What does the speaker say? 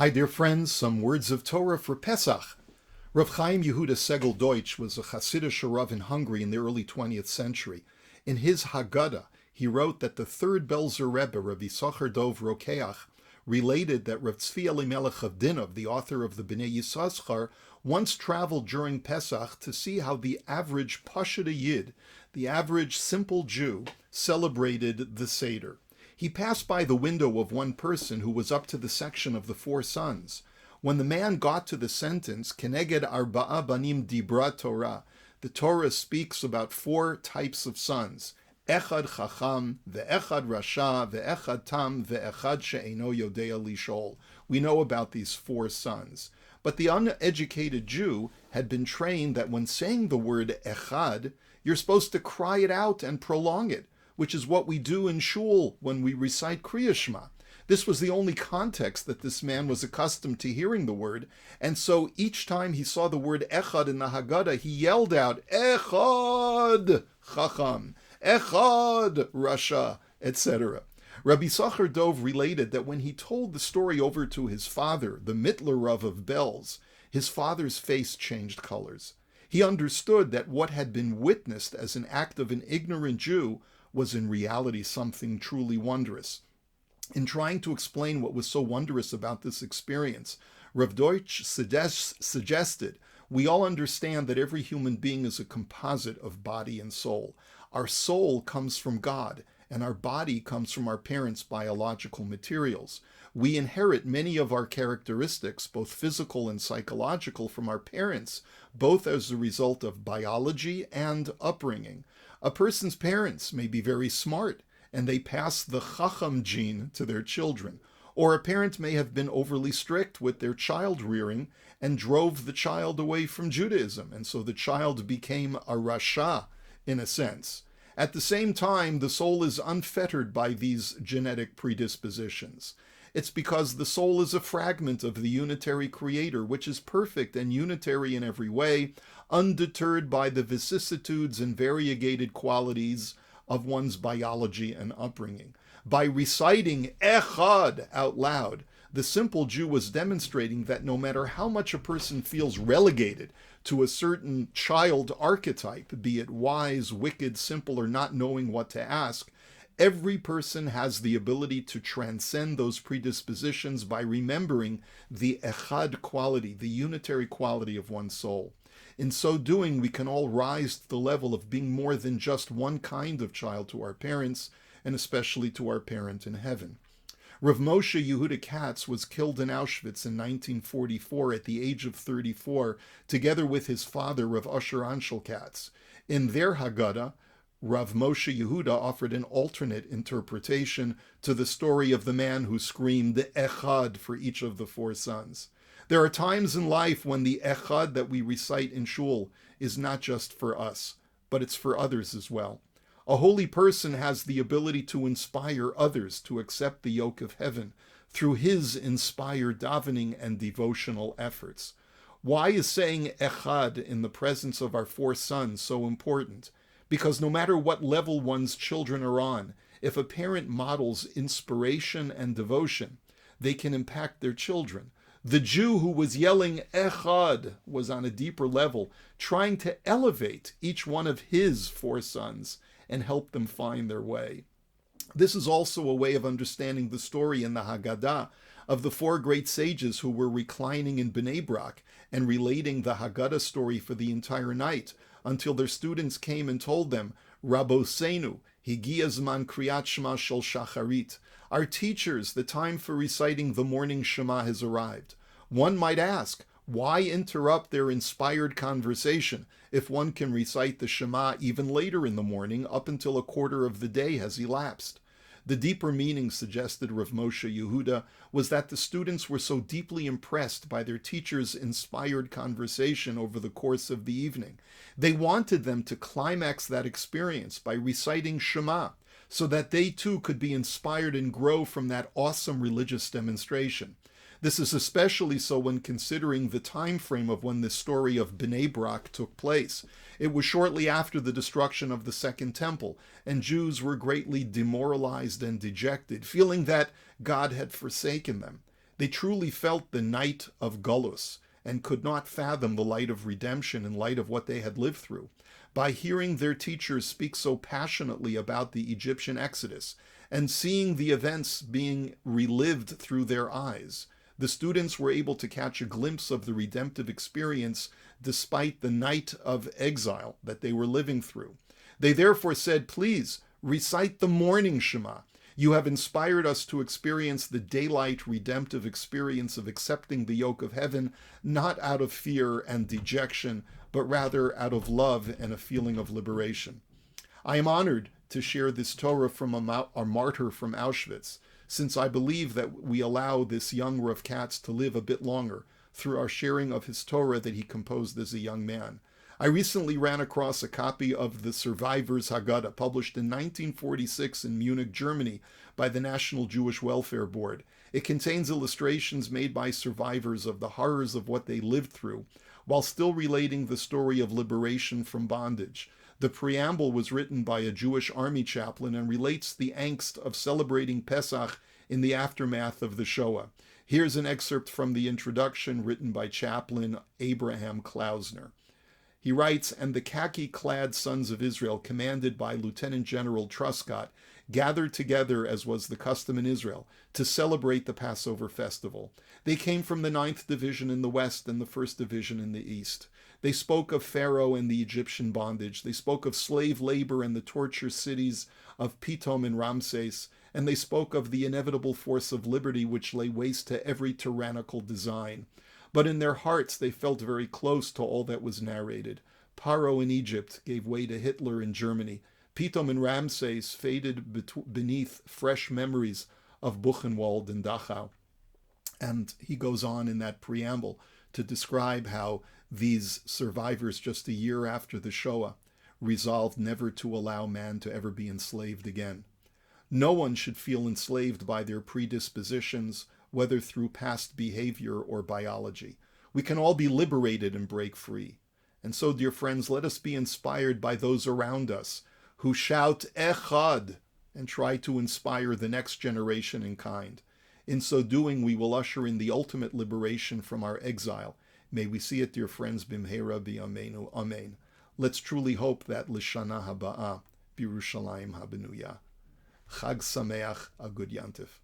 Hi, dear friends, some words of Torah for Pesach. Rav Chaim Yehuda Segel Deutsch was a Hasidic Rav in Hungary in the early 20th century. In his Haggadah, he wrote that the third Belzer Rebbe, Rav Yisachar Dov Rokeach, related that Rav Tzvi Elimelech of Dinov, the author of the Bnei Yissaschar, once traveled during Pesach to see how the average Pashida Yid, the average simple Jew, celebrated the Seder. He passed by the window of one person who was up to the section of the four sons. When the man got to the sentence, Keneged Arba'a Banim Dibra Torah, the Torah speaks about four types of sons. Echad Chacham, Ve'echad Rasha, Ve'echad Tam, Ve'echad She'eno Yodea Lishol. We know about these four sons. But the uneducated Jew had been trained that when saying the word Echad, you're supposed to cry it out and prolong it, which is what we do in shul when we recite Kriya Shema. This was the only context that this man was accustomed to hearing the word, and so each time he saw the word Echad in the Haggadah, he yelled out, Echad Chacham, Echad Rasha, etc. Rabbi Yisachar Dov related that when he told the story over to his father, the Mittler Rav of Belz, his father's face changed colors. He understood that what had been witnessed as an act of an ignorant Jew was in reality something truly wondrous. In trying to explain what was so wondrous about this experience, Rav Deutsch suggested, we all understand that every human being is a composite of body and soul. Our soul comes from God, and our body comes from our parents' biological materials. We inherit many of our characteristics, both physical and psychological, from our parents, both as a result of biology and upbringing. A person's parents may be very smart, and they pass the Chacham gene to their children. Or a parent may have been overly strict with their child rearing and drove the child away from Judaism, and so the child became a Rasha, in a sense. At the same time, the soul is unfettered by these genetic predispositions. It's because the soul is a fragment of the unitary Creator, which is perfect and unitary in every way, undeterred by the vicissitudes and variegated qualities of one's biology and upbringing. By reciting Echad out loud, the simple Jew was demonstrating that no matter how much a person feels relegated to a certain child archetype, be it wise, wicked, simple, or not knowing what to ask, every person has the ability to transcend those predispositions by remembering the Echad quality, the unitary quality of one's soul. In so doing, we can all rise to the level of being more than just one kind of child to our parents, and especially to our parent in heaven. Rav Moshe Yehuda Katz was killed in Auschwitz in 1944 at the age of 34, together with his father, Rav Asher Anshel Katz. In their Haggadah, Rav Moshe Yehuda offered an alternate interpretation to the story of the man who screamed Echad for each of the four sons. There are times in life when the Echad that we recite in shul is not just for us, but it's for others as well. A holy person has the ability to inspire others to accept the yoke of heaven through his inspired davening and devotional efforts. Why is saying Echad in the presence of our four sons so important? Because no matter what level one's children are on, if a parent models inspiration and devotion, they can impact their children. The Jew who was yelling Echad was on a deeper level, trying to elevate each one of his four sons and help them find their way. This is also a way of understanding the story in the Haggadah of the four great sages who were reclining in Bnei Brak and relating the Haggadah story for the entire night until their students came and told them, Rabosenu, Higia Zman Kriyat Shema Shel Shacharit. Our teachers, the time for reciting the morning Shema has arrived. One might ask, why interrupt their inspired conversation if one can recite the Shema even later in the morning up until a quarter of the day has elapsed? The deeper meaning, suggested Rav Moshe Yehuda, was that the students were so deeply impressed by their teacher's inspired conversation over the course of the evening. They wanted them to climax that experience by reciting Shema, so that they too could be inspired and grow from that awesome religious demonstration. This is especially so when considering the time frame of when the story of Bnei Brak took place. It was shortly after the destruction of the Second Temple, and Jews were greatly demoralized and dejected, feeling that God had forsaken them. They truly felt the night of Gullus and could not fathom the light of redemption in light of what they had lived through. By hearing their teachers speak so passionately about the Egyptian exodus and seeing the events being relived through their eyes, the students were able to catch a glimpse of the redemptive experience despite the night of exile that they were living through. They therefore said, please recite the morning Shema. You have inspired us to experience the daylight redemptive experience of accepting the yoke of heaven, not out of fear and dejection, but rather out of love and a feeling of liberation. I am honored to share this Torah from a martyr from Auschwitz, since I believe that we allow this young Rav Katz to live a bit longer through our sharing of his Torah that he composed as a young man. I recently ran across a copy of the Survivor's Haggadah, published in 1946 in Munich, Germany, by the National Jewish Welfare Board. It contains illustrations made by survivors of the horrors of what they lived through, while still relating the story of liberation from bondage. The preamble was written by a Jewish army chaplain and relates the angst of celebrating Pesach in the aftermath of the Shoah. Here's an excerpt from the introduction written by chaplain Abraham Klausner. He writes, and the khaki-clad sons of Israel, commanded by Lieutenant General Truscott, gathered together, as was the custom in Israel, to celebrate the Passover festival. They came from the 9th Division in the west and the 1st Division in the east. They spoke of Pharaoh and the Egyptian bondage. They spoke of slave labor and the torture cities of Pitom and Ramses. And they spoke of the inevitable force of liberty which lay waste to every tyrannical design. But in their hearts they felt very close to all that was narrated. Paro in Egypt gave way to Hitler in Germany. Pitom and Ramses faded beneath fresh memories of Buchenwald and Dachau. And he goes on in that preamble to describe how these survivors, just a year after the Shoah, resolved never to allow man to ever be enslaved again. No one should feel enslaved by their predispositions, whether through past behavior or biology. We can all be liberated and break free. And so, dear friends, let us be inspired by those around us who shout Echad and try to inspire the next generation in kind. In so doing, we will usher in the ultimate liberation from our exile. May we see it, dear friends, bimheira b'yameinu, amen. Let's truly hope that l'shana haba'ah, b'Yerushalayim habenuya. Chag Sameach, a good Yantif.